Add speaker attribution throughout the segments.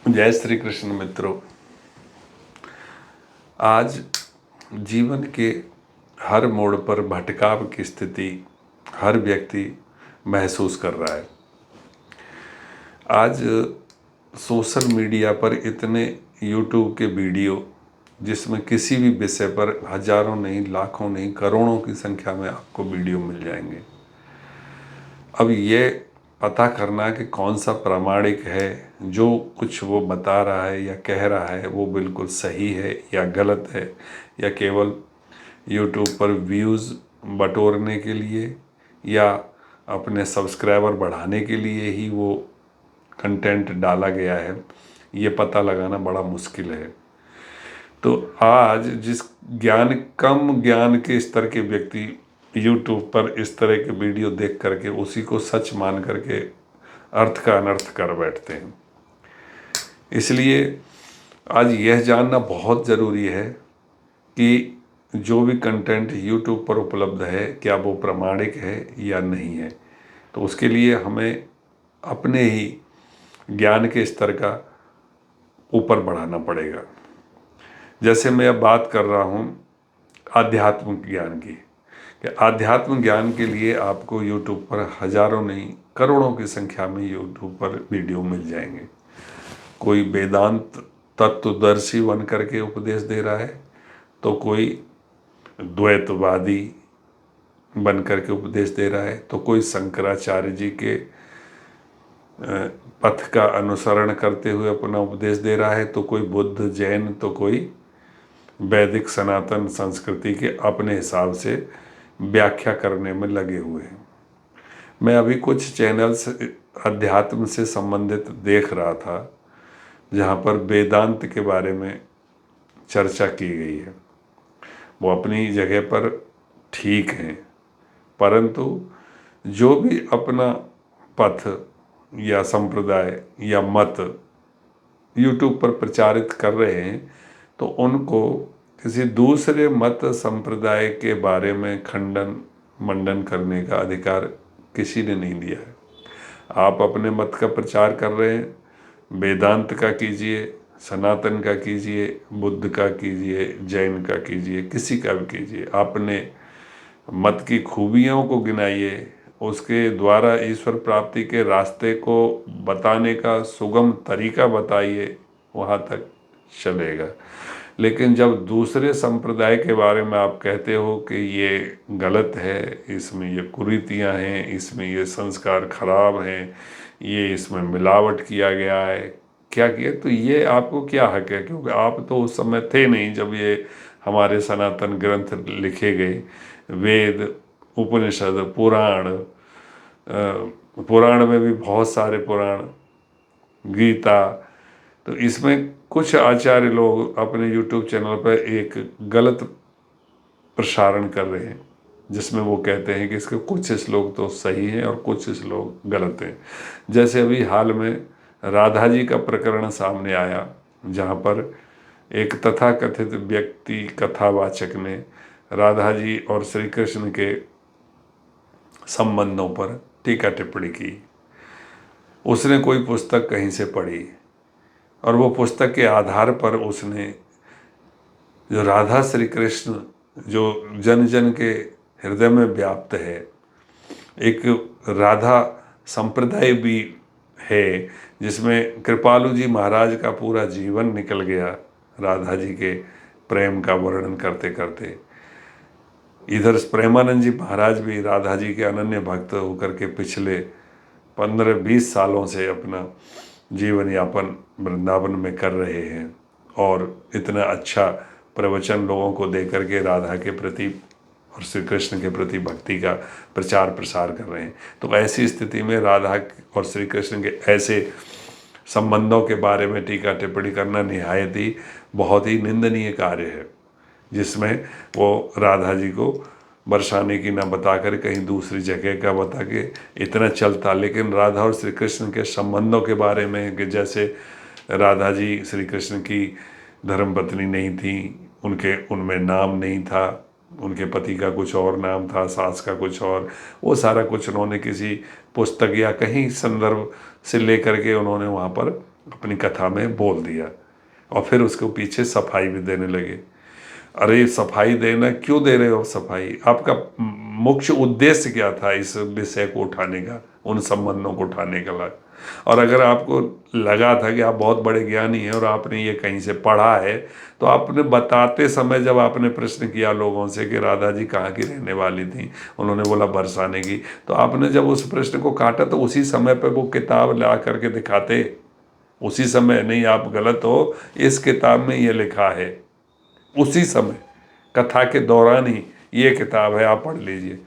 Speaker 1: जय श्री कृष्ण मित्रों। आज जीवन के हर मोड़ पर भटकाव की स्थिति हर व्यक्ति महसूस कर रहा है। आज सोशल मीडिया पर इतने यूट्यूब के वीडियो जिसमें किसी भी विषय पर हजारों नहीं, लाखों नहीं, करोड़ों की संख्या में आपको वीडियो मिल जाएंगे। अब ये पता करना कि कौन सा प्रामाणिक है, जो कुछ वो बता रहा है या कह रहा है वो बिल्कुल सही है या गलत है, या केवल यूट्यूब पर व्यूज़ बटोरने के लिए या अपने सब्सक्राइबर बढ़ाने के लिए ही वो कंटेंट डाला गया है, ये पता लगाना बड़ा मुश्किल है। तो आज जिस कम ज्ञान के स्तर के व्यक्ति यूट्यूब पर इस तरह के वीडियो देख करके उसी को सच मान करके अर्थ का अनर्थ कर बैठते हैं। इसलिए आज यह जानना बहुत ज़रूरी है कि जो भी कंटेंट यूट्यूब पर उपलब्ध है क्या वो प्रामाणिक है या नहीं है। तो उसके लिए हमें अपने ही ज्ञान के स्तर का ऊपर बढ़ाना पड़ेगा। जैसे मैं अब बात कर रहा हूँ आध्यात्मिक ज्ञान की, कि आध्यात्मिक ज्ञान के लिए आपको यूट्यूब पर हजारों नहीं करोड़ों की संख्या में यूट्यूब पर वीडियो मिल जाएंगे। कोई वेदांत तत्वदर्शी बन करके उपदेश दे रहा है, तो कोई द्वैतवादी बन करके उपदेश दे रहा है, तो कोई शंकराचार्य जी के पथ का अनुसरण करते हुए अपना उपदेश दे रहा है, तो कोई बुद्ध, जैन, तो कोई वैदिक सनातन संस्कृति के अपने हिसाब से व्याख्या करने में लगे हुए हैं। मैं अभी कुछ चैनल्स अध्यात्म से संबंधित देख रहा था जहाँ पर वेदांत के बारे में चर्चा की गई है। वो अपनी जगह पर ठीक हैं, परंतु जो भी अपना पथ या संप्रदाय या मत यूट्यूब पर प्रचारित कर रहे हैं, तो उनको किसी दूसरे मत संप्रदाय के बारे में खंडन मंडन करने का अधिकार किसी ने नहीं दिया है। आप अपने मत का प्रचार कर रहे हैं, वेदांत का कीजिए, सनातन का कीजिए, बुद्ध का कीजिए, जैन का कीजिए, किसी का भी कीजिए। आपने मत की खूबियों को गिनाइए, उसके द्वारा ईश्वर प्राप्ति के रास्ते को बताने का सुगम तरीका बताइए, वहाँ तक चलेगा। लेकिन जब दूसरे संप्रदाय के बारे में आप कहते हो कि ये गलत है, इसमें ये कुरीतियाँ हैं, इसमें ये संस्कार खराब हैं, ये इसमें मिलावट किया गया है, क्या किया, तो ये आपको क्या हक है? क्योंकि आप तो उस समय थे नहीं जब ये हमारे सनातन ग्रंथ लिखे गए। वेद, उपनिषद, पुराण, पुराण में भी बहुत सारे पुराण, गीता, तो इसमें कुछ आचार्य लोग अपने यूट्यूब चैनल पर एक गलत प्रसारण कर रहे हैं जिसमें वो कहते हैं कि इसके कुछ श्लोक तो सही हैं और कुछ श्लोक गलत हैं। जैसे अभी हाल में राधा जी का प्रकरण सामने आया, जहाँ पर एक तथाकथित व्यक्ति कथावाचक ने राधा जी और श्री कृष्ण के संबंधों पर टीका टिप्पणी की। उसने कोई पुस्तक कहीं से पढ़ी और वो पुस्तक के आधार पर उसने जो राधा श्री कृष्ण जो जन जन के हृदय में व्याप्त है, एक राधा संप्रदाय भी है जिसमें कृपालु जी महाराज का पूरा जीवन निकल गया राधा जी के प्रेम का वर्णन करते करते। इधर प्रेमानंद जी महाराज भी राधा जी के अनन्य भक्त होकर के पिछले 15-20 सालों से अपना जीवन यापन वृंदावन में कर रहे हैं और इतना अच्छा प्रवचन लोगों को दे करके राधा के प्रति और श्री कृष्ण के प्रति भक्ति का प्रचार प्रसार कर रहे हैं। तो ऐसी स्थिति में राधा और श्री कृष्ण के ऐसे संबंधों के बारे में टीका टिप्पणी करना निहायत ही बहुत ही निंदनीय कार्य है, जिसमें वो राधा जी को बरसाने की ना बता कर कहीं दूसरी जगह का बता के इतना चलता। लेकिन राधा और श्री कृष्ण के संबंधों के बारे में कि जैसे राधा जी श्री कृष्ण की धर्मपत्नी नहीं थी, उनमें नाम नहीं था, उनके पति का कुछ और नाम था, सास का कुछ और, वो सारा कुछ उन्होंने किसी पुस्तक या कहीं संदर्भ से लेकर के उन्होंने वहाँ पर अपनी कथा में बोल दिया और फिर उसके पीछे सफाई भी देने लगे। अरे सफाई देना क्यों दे रहे हो सफाई? आपका मुख्य उद्देश्य क्या था इस विषय को उठाने का, उन संबंधों को उठाने का ला? और अगर आपको लगा था कि आप बहुत बड़े ज्ञानी हैं और आपने ये कहीं से पढ़ा है, तो आपने बताते समय जब आपने प्रश्न किया लोगों से कि राधा जी कहाँ की रहने वाली थी, उन्होंने बोला बरसाने की, तो आपने जब उस प्रश्न को काटा तो उसी समय पर वो किताब ला करके दिखाते। उसी समय, नहीं आप गलत हो, इस किताब में ये लिखा है, उसी समय कथा के दौरान ही ये किताब है, आप पढ़ लीजिए।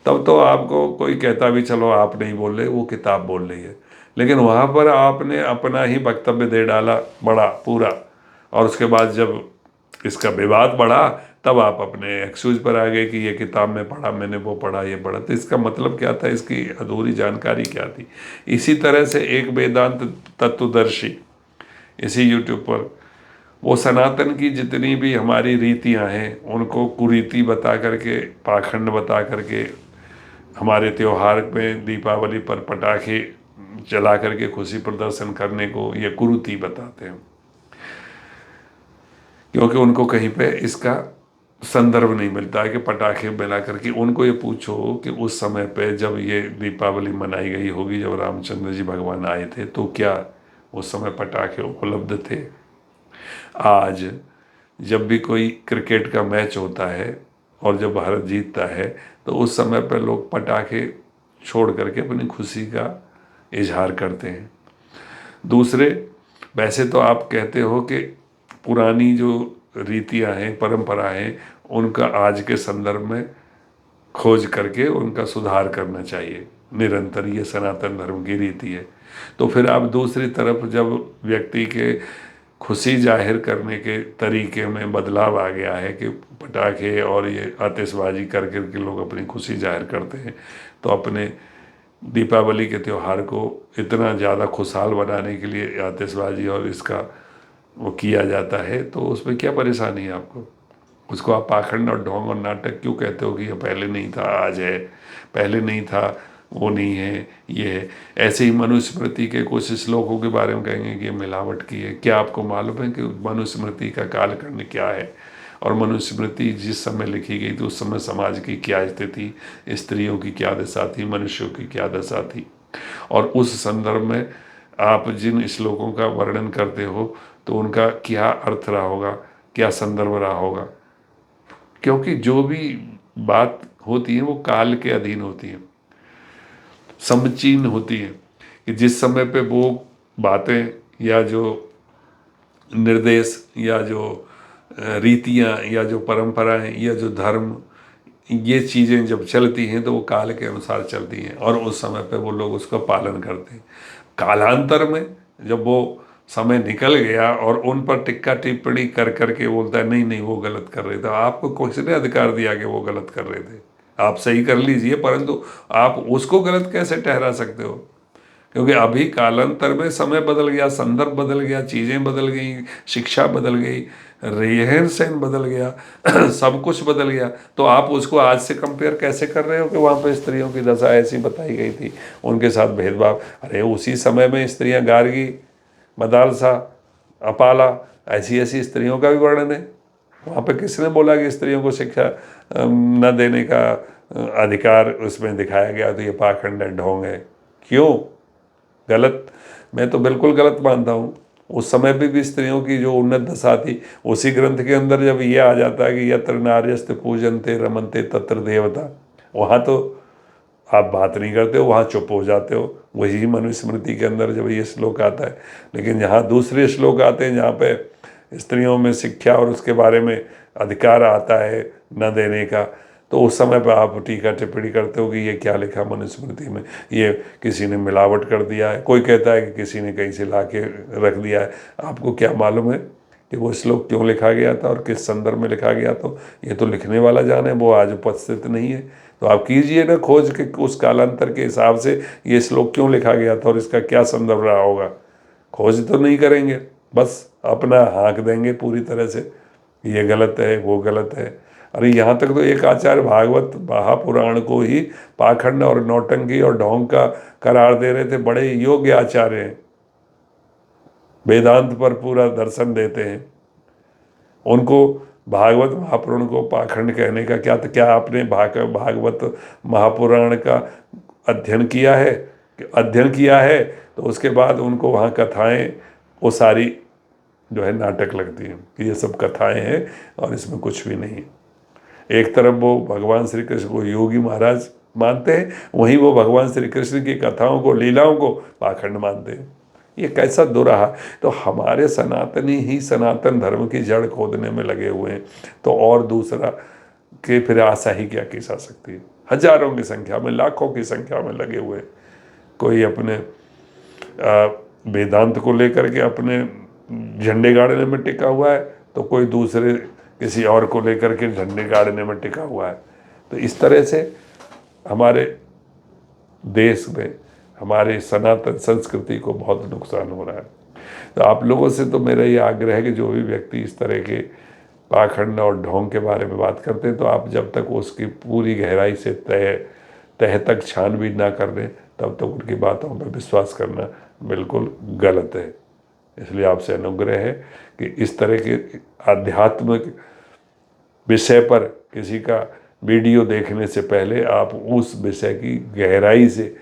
Speaker 1: तब तो आपको कोई कहता भी चलो आप नहीं बोल रहे, वो किताब बोल रही है। लेकिन वहाँ पर आपने अपना ही वक्तव्य दे डाला बड़ा पूरा, और उसके बाद जब इसका विवाद बढ़ा तब आप अपने एक्सक्यूज पर आ गए कि ये किताब में पढ़ा, मैंने वो पढ़ा, ये पढ़ा। तो इसका मतलब क्या था, इसकी अधूरी जानकारी क्या थी? इसी तरह से एक वेदांत तत्वदर्शी इसी यूट्यूब पर वो सनातन की जितनी भी हमारी रीतियां हैं उनको कुरीति बता करके, पाखंड बता करके, हमारे त्योहार में दीपावली पर पटाखे जला करके खुशी प्रदर्शन करने को ये कुरीति बताते हैं, क्योंकि उनको कहीं पे इसका संदर्भ नहीं मिलता है कि पटाखे मिला करके। उनको ये पूछो कि उस समय पे जब ये दीपावली मनाई गई होगी, जब रामचंद्र जी भगवान आए थे, तो क्या उस समय पटाखे उपलब्ध थे? आज जब भी कोई क्रिकेट का मैच होता है और जब भारत जीतता है, तो उस समय पर लोग पटाखे छोड़ करके अपनी खुशी का इजहार करते हैं। दूसरे, वैसे तो आप कहते हो कि पुरानी जो रीतियां हैं, परंपराएं हैं, उनका आज के संदर्भ में खोज करके उनका सुधार करना चाहिए निरंतर, ये सनातन धर्म की रीति है। तो फिर आप दूसरी तरफ जब व्यक्ति के खुशी जाहिर करने के तरीके में बदलाव आ गया है कि पटाखे और ये आतिशबाजी कर कर के लोग अपनी खुशी जाहिर करते हैं, तो अपने दीपावली के त्यौहार को इतना ज़्यादा खुशहाल बनाने के लिए आतिशबाजी और इसका वो किया जाता है, तो उसमें क्या परेशानी है आपको? उसको आप पाखंड और ढोंग और नाटक क्यों कहते हो कि ये पहले नहीं था आज है, पहले नहीं था वो नहीं है ये है? ऐसे ही मनुस्मृति के कुछ श्लोकों के बारे में कहेंगे कि ये मिलावट की है। क्या आपको मालूम है कि मनुस्मृति का कालखंड क्या है? और मनुस्मृति जिस समय लिखी गई थी उस समय समाज की क्या स्थिति, स्त्रियों की क्या दशा थी, मनुष्यों की क्या दशा थी, और उस संदर्भ में आप जिन श्लोकों का वर्णन करते हो तो उनका क्या अर्थ रहा होगा, क्या संदर्भ रहा होगा? क्योंकि जो भी बात होती है वो काल के अधीन होती है, समचीन होती है, कि जिस समय पे वो बातें या जो निर्देश या जो रीतियाँ या जो परंपराएं या जो धर्म, ये चीज़ें जब चलती हैं तो वो काल के अनुसार चलती हैं और उस समय पे वो लोग उसका पालन करते हैं। कालांतर में जब वो समय निकल गया और उन पर टिक्का टिप्पणी कर करके बोलता है नहीं नहीं वो गलत कर रहे थे, आपको किसने अधिकार दिया कि वो गलत कर रहे थे? आप सही कर लीजिए, परंतु आप उसको गलत कैसे ठहरा सकते हो? क्योंकि अभी कालांतर में समय बदल गया, संदर्भ बदल गया, चीज़ें बदल गई, शिक्षा बदल गई, रहन सहन बदल गया सब कुछ बदल गया। तो आप उसको आज से कंपेयर कैसे कर रहे हो कि वहाँ पे स्त्रियों की दशा ऐसी बताई गई थी, उनके साथ भेदभाव? अरे उसी समय में स्त्रियाँ गार्गी, मदालसा, अपाला, ऐसी ऐसी स्त्रियों का भी वर्णन है। वहाँ पे किसने बोला कि स्त्रियों को शिक्षा न देने का अधिकार उसमें दिखाया गया? तो ये पाखंड है, ढोंग है। क्यों गलत? मैं तो बिल्कुल गलत मानता हूँ। उस समय भी स्त्रियों की जो उन्नत दशा थी, उसी ग्रंथ के अंदर जब ये आ जाता है कि यत्र नार्यस्ते पूजन्ते रमन्ते तत्र देवता, वहाँ तो आप बात नहीं करते हो, वहाँ चुप हो जाते हो। वही मनुस्मृति के अंदर जब ये श्लोक आता है, लेकिन जहाँ दूसरे श्लोक आते हैं जहाँ पे स्त्रियों में शिक्षा और उसके बारे में अधिकार आता है न देने का, तो उस समय पर आप टीका टिप्पणी करते हो कि ये क्या लिखा मनुस्मृति में, ये किसी ने मिलावट कर दिया है। कोई कहता है कि किसी ने कहीं से ला के रख दिया है। आपको क्या मालूम है कि वो श्लोक क्यों लिखा गया था और किस संदर्भ में लिखा गया? तो ये तो लिखने वाला जाने, वो आज उपस्थित नहीं है। तो आप कीजिए ना खोज के उस कालांतर के हिसाब से ये श्लोक क्यों लिखा गया था और इसका क्या संदर्भ रहा होगा। खोज तो नहीं करेंगे, बस अपना हाँक देंगे पूरी तरह से, ये गलत है वो गलत है। अरे यहाँ तक तो एक आचार्य भागवत महापुराण को ही पाखंड और नौटंकी और ढोंग का करार दे रहे थे। बड़े योग्य आचार्य हैं, वेदांत पर पूरा दर्शन देते हैं। उनको भागवत महापुराण को पाखंड कहने का क्या, तो क्या आपने भागवत महापुराण का अध्ययन किया है? अध्ययन किया है तो उसके बाद उनको वहाँ कथाएं वो सारी जो है नाटक लगती हैं कि ये सब कथाएं हैं और इसमें कुछ भी नहीं। एक तरफ वो भगवान श्री कृष्ण को योगी महाराज मानते हैं, वहीं वो भगवान श्री कृष्ण की कथाओं को, लीलाओं को पाखंड मानते हैं। ये कैसा दुराहा। तो हमारे सनातनी ही सनातन धर्म की जड़ खोदने में लगे हुए हैं, तो और दूसरा के फिर आशा ही क्या की जा सकती है। हजारों की संख्या में, लाखों की संख्या में लगे हुए। कोई अपने वेदांत को लेकर के अपने झंडे गाड़ने में टिका हुआ है, तो कोई दूसरे किसी और को लेकर के झंडे गाड़ने में टिका हुआ है। तो इस तरह से हमारे देश में हमारे सनातन संस्कृति को बहुत नुकसान हो रहा है। तो आप लोगों से तो मेरा ये आग्रह है कि जो भी व्यक्ति इस तरह के पाखंड और ढोंग के बारे में बात करते हैं, तो आप जब तक उसकी पूरी गहराई से तह तक छानबीन ना कर लें, तब तक उनकी बातों पर विश्वास करना बिल्कुल गलत है। इसलिए आपसे अनुग्रह है कि इस तरह के आध्यात्मिक विषय पर किसी का वीडियो देखने से पहले आप उस विषय की गहराई से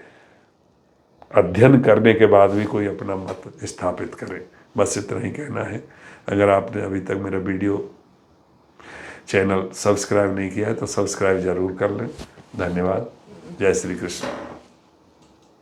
Speaker 1: अध्ययन करने के बाद भी कोई अपना मत स्थापित करें। बस इतना ही कहना है। अगर आपने अभी तक मेरा वीडियो चैनल सब्सक्राइब नहीं किया है तो सब्सक्राइब जरूर कर लें। धन्यवाद। जय श्री कृष्ण।